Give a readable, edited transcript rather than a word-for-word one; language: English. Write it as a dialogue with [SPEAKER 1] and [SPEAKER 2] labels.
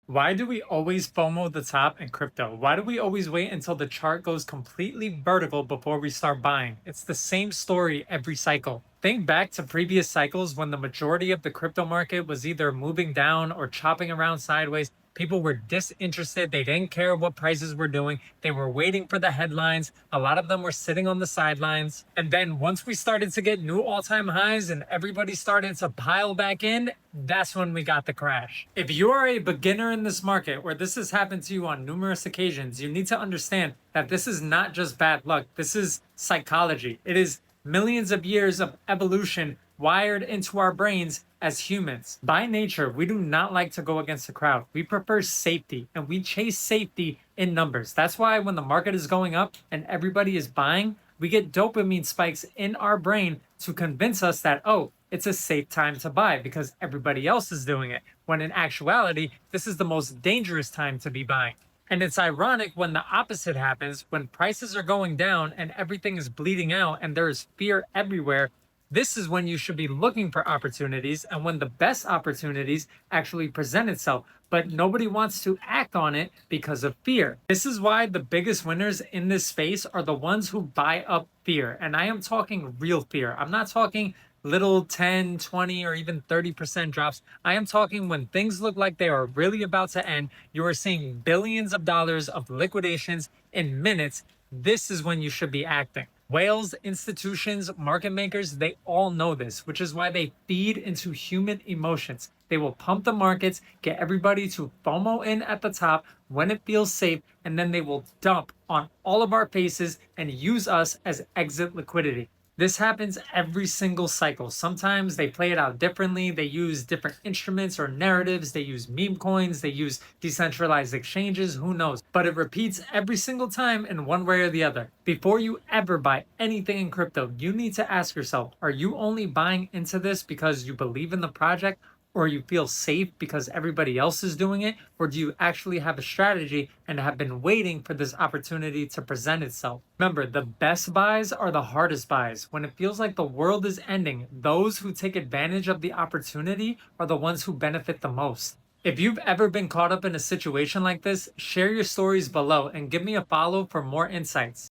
[SPEAKER 1] Why do we always FOMO the top in crypto? Why do we always wait until the chart goes completely vertical before we start buying? It's the same story every cycle. Think back to previous cycles when the majority of the crypto market was either moving down or chopping around sideways. People were disinterested. They didn't care what prices were doing. They were waiting for the headlines. A lot of them were sitting on the sidelines. And then once we started to get new all time highs and everybody started to pile back in, that's when we got the crash. If you are a beginner in this market where this has happened to you on numerous occasions, you need to understand that this is not just bad luck. This is psychology. It is millions of years of evolution wired into our brains as humans. By nature, we do not like to go against the crowd. We prefer safety and we chase safety in numbers. That's why when the market is going up and everybody is buying, we get dopamine spikes in our brain to convince us that, oh, it's a safe time to buy because everybody else is doing it. When in actuality, this is the most dangerous time to be buying. And it's ironic when the opposite happens, when prices are going down and everything is bleeding out and there is fear everywhere. This is when you should be looking for opportunities and when the best opportunities actually present itself. But nobody wants to act on it because of fear. This is why the biggest winners in this space are the ones who buy up fear. And I am talking real fear. I'm not talking little 10, 20, or even 30% drops. I am talking when things look like they are really about to end. You are seeing billions of dollars of liquidations in minutes. This is when you should be acting. Whales, institutions, market makers, they all know this, which is why they feed into human emotions. They will pump the markets, get everybody to FOMO in at the top when it feels safe, and then they will dump on all of our faces and use us as exit liquidity. This happens every single cycle. Sometimes they play it out differently. They use different instruments or narratives. They use meme coins. They use decentralized exchanges. Who knows? But it repeats every single time in one way or the other. Before you ever buy anything in crypto, you need to ask yourself, are you only buying into this because you believe in the project? Or you feel safe because everybody else is doing it? Or do you actually have a strategy and have been waiting for this opportunity to present itself? Remember, the best buys are the hardest buys. When it feels like the world is ending, those who take advantage of the opportunity are the ones who benefit the most. If you've ever been caught up in a situation like this, share your stories below and give me a follow for more insights.